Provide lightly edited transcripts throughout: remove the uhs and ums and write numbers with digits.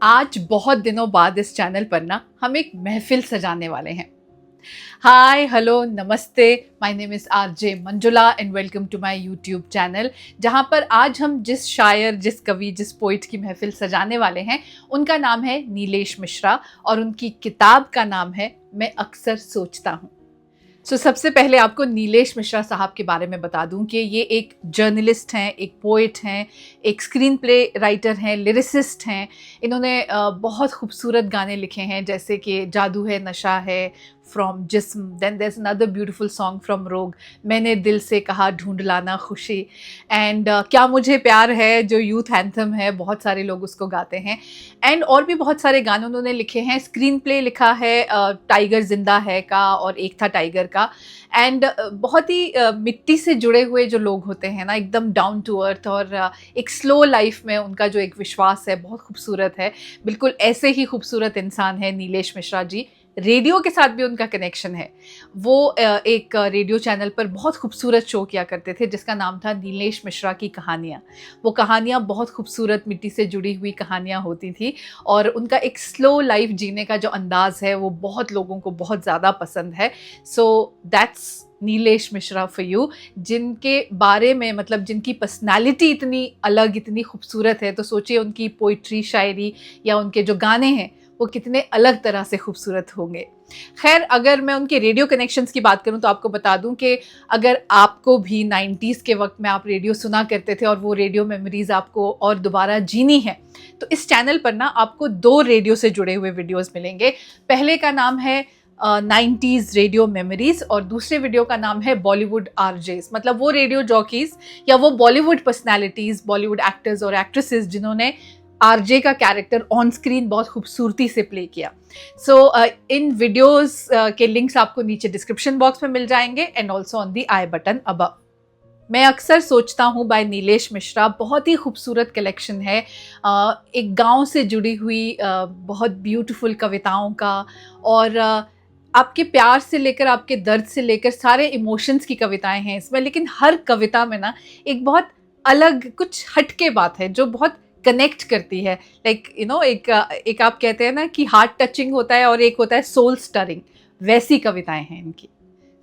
आज बहुत दिनों बाद इस चैनल पर ना हम एक महफिल सजाने वाले हैं। Hi hello namaste, my name is RJ Manjula and welcome to my YouTube channel, जहां पर आज हम जिस शायर, जिस कवि, जिस पोइट की महफिल सजाने वाले हैं उनका नाम है नीलेश मिश्रा और उनकी किताब का नाम है मैं अक्सर सोचता हूँ। सबसे पहले आपको नीलेश मिश्रा साहब के बारे में बता दूं कि ये एक जर्नलिस्ट हैं, एक पोइट हैं, एक स्क्रीन प्ले राइटर हैं, लिरिसिस्ट हैं। इन्होंने बहुत खूबसूरत गाने लिखे हैं, जैसे कि जादू है नशा है, from Jism, then there is another beautiful song from Rog, मैंने दिल से कहा ढूंढ लाना खुशी, एंड क्या मुझे प्यार है जो यूथ एंथम है, बहुत सारे लोग उसको गाते हैं। एंड और भी बहुत सारे गाने उन्होंने लिखे हैं। स्क्रीन प्ले लिखा है टाइगर जिंदा है का और एक था टाइगर का। एंड बहुत ही मिट्टी से जुड़े हुए जो लोग होते हैं ना, एकदम डाउन टू अर्थ, और एक स्लो लाइफ में उनका जो एक विश्वास है बहुत खूबसूरत है। बिल्कुल ऐसे ही खूबसूरत इंसान है नीलेश मिश्रा जी। रेडियो के साथ भी उनका कनेक्शन है। वो एक रेडियो चैनल पर बहुत खूबसूरत शो किया करते थे जिसका नाम था नीलेश मिश्रा की कहानियाँ। वो कहानियाँ बहुत खूबसूरत मिट्टी से जुड़ी हुई कहानियाँ होती थी और उनका एक स्लो लाइफ जीने का जो अंदाज़ है वो बहुत लोगों को बहुत ज़्यादा पसंद है। So that's Nilesh Mishra for you, जिनके बारे में मतलब जिनकी पर्सनालिटी इतनी अलग, इतनी खूबसूरत है, तो सोचिए उनकी पोइट्री, शायरी या उनके जो गाने हैं वो कितने अलग तरह से खूबसूरत होंगे। खैर, अगर मैं उनके रेडियो कनेक्शंस की बात करूं तो आपको बता दूं कि अगर आपको भी 90s के वक्त में आप रेडियो सुना करते थे और वो रेडियो मेमोरीज आपको और दोबारा जीनी है, तो इस चैनल पर ना आपको 2 रेडियो से जुड़े हुए वीडियोस मिलेंगे। पहले का नाम है 90s रेडियो मेमोरीज और दूसरे वीडियो का नाम है बॉलीवुड आरजेस, मतलब वो रेडियो जॉकीज या वो बॉलीवुड पर्सनैलिटीज, बॉलीवुड एक्टर्स और एक्ट्रेसेस जिन्होंने आरजे का कैरेक्टर ऑन स्क्रीन बहुत खूबसूरती से प्ले किया। इन वीडियोस के लिंक्स आपको नीचे डिस्क्रिप्शन बॉक्स में मिल जाएंगे and also on the I button above. मैं अक्सर सोचता हूँ बाय नीलेश मिश्रा बहुत ही खूबसूरत कलेक्शन है, एक गांव से जुड़ी हुई बहुत ब्यूटीफुल कविताओं का, और आपके प्यार से लेकर आपके दर्द से लेकर सारे इमोशंस की कविताएं हैं इसमें। लेकिन हर कविता में ना एक बहुत अलग, कुछ हटके बात है जो बहुत कनेक्ट करती है। लाइक यू नो, एक आप कहते हैं ना कि हार्ट टचिंग होता है और एक होता है सोल स्टरिंग, वैसी कविताएं हैं इनकी।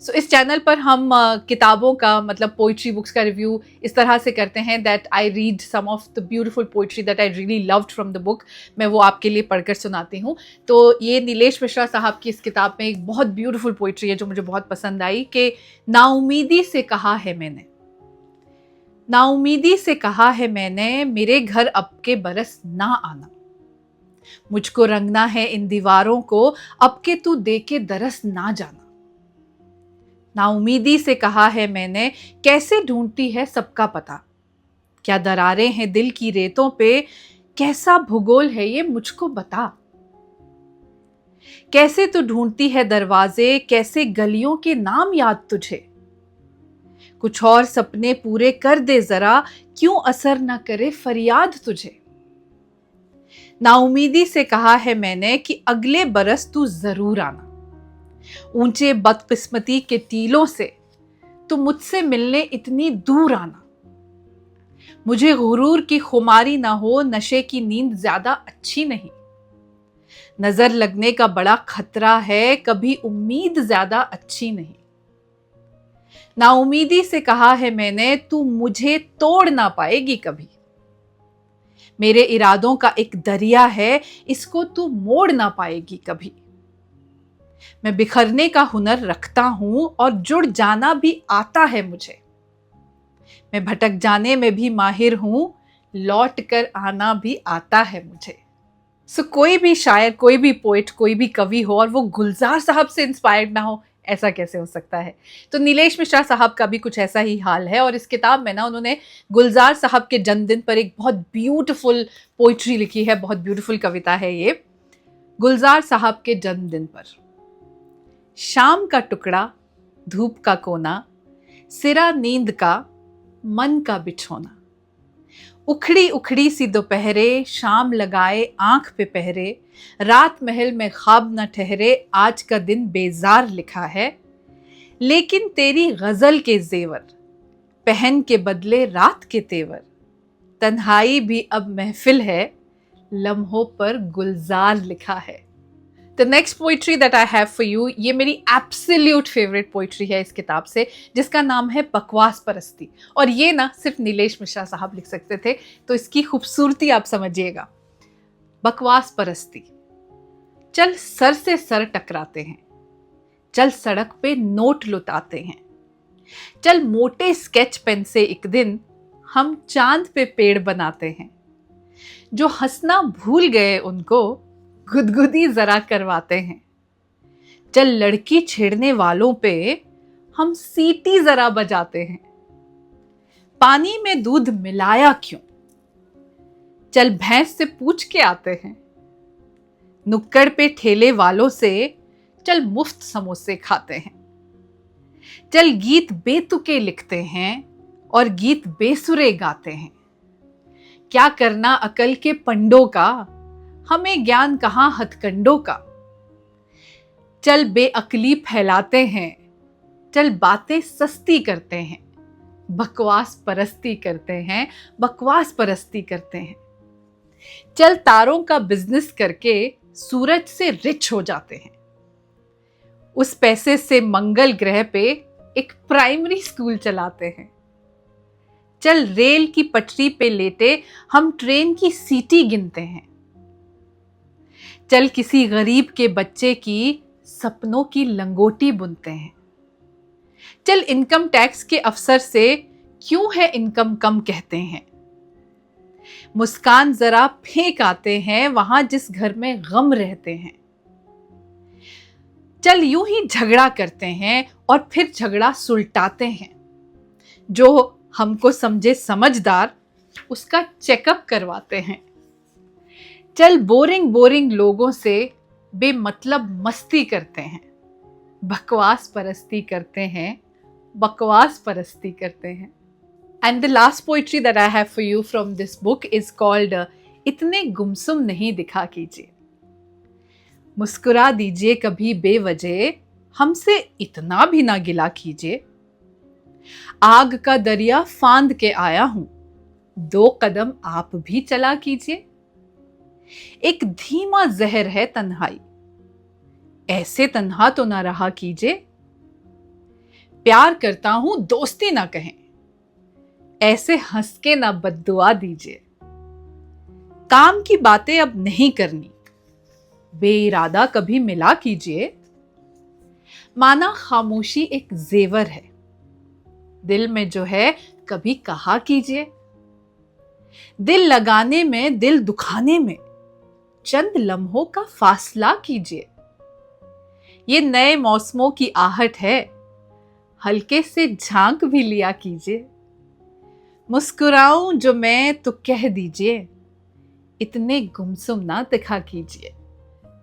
इस चैनल पर हम किताबों का, मतलब पोइट्री बुक्स का रिव्यू इस तरह से करते हैं that I read some of the beautiful poetry that I really loved from the book. मैं वो आपके लिए पढ़कर सुनाती हूँ। तो ये नीलेश मिश्रा साहब की इस किताब में एक बहुत ब्यूटीफुल पोइट्री है जो मुझे बहुत पसंद आई कि नाउमीदी से कहा है मैंने, नाउमीदी से कहा है मैंने, मेरे घर अब के बरस ना आना, मुझको रंगना है इन दीवारों को, अब के तू दे के दरस ना जाना। नाउमीदी से कहा है मैंने, कैसे ढूंढती है सबका पता, क्या दरारें हैं दिल की रेतों पे, कैसा भूगोल है ये मुझको बता। कैसे तू ढूंढती है दरवाजे, कैसे गलियों के नाम याद तुझे, कुछ और सपने पूरे कर दे जरा, क्यों असर न करे फरियाद तुझे। नाउमीदी से कहा है मैंने कि अगले बरस तू जरूर आना, ऊंचे बदकिस्मती के टीलों से तू मुझसे मिलने इतनी दूर आना। मुझे गुरूर की खुमारी ना हो, नशे की नींद ज्यादा अच्छी नहीं, नजर लगने का बड़ा खतरा है, कभी उम्मीद ज्यादा अच्छी नहीं। नाउमीदी से कहा है मैंने, तू मुझे तोड़ ना पाएगी कभी, मेरे इरादों का एक दरिया है, इसको तू मोड़ ना पाएगी कभी। मैं बिखरने का हुनर रखता हूं और जुड़ जाना भी आता है मुझे, मैं भटक जाने में भी माहिर हूं, लौट कर आना भी आता है मुझे। कोई भी शायर, कोई भी पोइट, कोई भी कवि हो और वो गुलजार साहब से इंस्पायर्ड ना हो, ऐसा कैसे हो सकता है। तो नीलेश मिश्रा साहब का भी कुछ ऐसा ही हाल है और इस किताब में ना उन्होंने गुलजार साहब के जन्मदिन पर एक बहुत ब्यूटीफुल पोइट्री लिखी है, बहुत ब्यूटीफुल कविता है ये। गुलजार साहब के जन्मदिन पर, शाम का टुकड़ा, धूप का कोना, सिरा नींद का, मन का बिछोना, उखड़ी उखड़ी सी दोपहरे, शाम लगाए आंख पे पहरे, रात महल में ख्वाब न ठहरे, आज का दिन बेजार लिखा है, लेकिन तेरी गजल के जेवर, पहन के बदले रात के तेवर, तन्हाई भी अब महफिल है, लम्हों पर गुलजार लिखा है। The next poetry that I have for you, ये मेरी एब्सोल्यूट फेवरेट पोइट्री है इस किताब से, जिसका नाम है बकवास परस्ती। और ये ना सिर्फ नीलेश मिश्रा साहब लिख सकते थे, तो इसकी खूबसूरती आप समझिएगा। बकवास परस्ती। चल सर से सर टकराते हैं, चल सड़क पे नोट लुटाते हैं, चल मोटे स्केच पेन से एक दिन हम चांद पे पेड़ बनाते हैं। जो हंसना भूल गए उनको गुदगुदी जरा करवाते हैं। चल लड़की छेड़ने वालों पे हम सीटी जरा बजाते हैं। पानी में दूध मिलाया क्यों, चल भैंस से पूछ के आते हैं। नुक्कड़ पे ठेले वालों से चल मुफ्त समोसे खाते हैं। चल गीत बेतुके लिखते हैं और गीत बेसुरे गाते हैं। क्या करना अकल के पंडों का, हमें ज्ञान कहाँ हथकंडों का। चल बेअकली फैलाते हैं, चल बातें सस्ती करते हैं। बकवास परस्ती करते हैं, बकवास परस्ती करते हैं। चल तारों का बिजनेस करके सूरज से रिच हो जाते हैं। उस पैसे से मंगल ग्रह पे एक प्राइमरी स्कूल चलाते हैं। चल रेल की पटरी पे लेटे हम ट्रेन की सीटी गिनते हैं। चल किसी गरीब के बच्चे की सपनों की लंगोटी बुनते हैं। चल इनकम टैक्स के अफसर से क्यों है इनकम कम कहते हैं। मुस्कान जरा फेंक आते हैं वहां जिस घर में गम रहते हैं। चल यूं ही झगड़ा करते हैं और फिर झगड़ा सुलटाते हैं। जो हमको समझे समझदार उसका चेकअप करवाते हैं। चल बोरिंग बोरिंग लोगों से बेमतलब मस्ती करते हैं। बकवास परस्ती करते हैं, बकवास परस्ती करते हैं। And the last poetry that I have for you from this book is called इतने गुमसुम नहीं दिखा कीजिए। मुस्कुरा दीजिए कभी बेवजह, हमसे इतना भी ना गिला कीजिए। आग का दरिया फांद के आया हूं, 2 कदम आप भी चला कीजिए। एक धीमा जहर है तन्हाई, ऐसे तन्हा तो ना रहा कीजिए। प्यार करता हूं दोस्ती ना कहें, ऐसे हंस के ना बद्दुआ दीजिए। काम की बातें अब नहीं करनी, बेइरादा कभी मिला कीजिए। माना खामोशी एक जेवर है, दिल में जो है कभी कहा कीजिए। दिल लगाने में दिल दुखाने में चंद लम्हों का फासला कीजिए। ये नए मौसमों की आहट है, हल्के से झांक भी लिया कीजिए। मुस्कुराऊं जो मैं तो कह दीजिए, इतने गुमसुम ना दिखा कीजिए।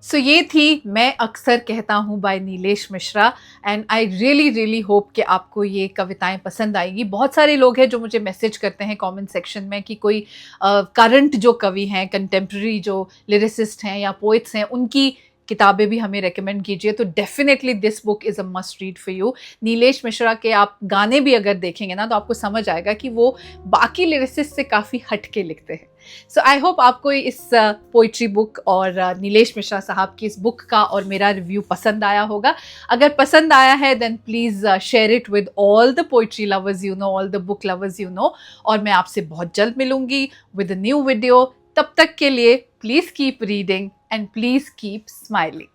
सो ये थी मैं अक्सर कहता हूँ by Nilesh Mishra, and I really hope कि आपको ये कविताएं पसंद आएगी। बहुत सारे लोग हैं जो मुझे मैसेज करते हैं कमेंट सेक्शन में कि कोई करंट जो कवि हैं, कंटेम्प्रेरी जो लिरिसिस्ट हैं या पोइट्स हैं, उनकी किताबें भी हमें रेकमेंड कीजिए। तो definitely this book is a must read for you. Nilesh Mishra के आप गाने भी अगर देखेंगे ना तो आपको समझ आएगा कि वो बाकी लिरिसिस्ट से काफ़ी हट के लिखते हैं। सो आई होप आपको इस पोइट्री बुक और नीलेश मिश्रा साहब की इस बुक का और मेरा रिव्यू पसंद आया होगा। अगर पसंद आया है then please share it with all the poetry lovers you know, all the book lovers you know. और मैं आपसे बहुत जल्द मिलूंगी विद अ न्यू वीडियो। तब तक के लिए please keep reading and please keep smiling.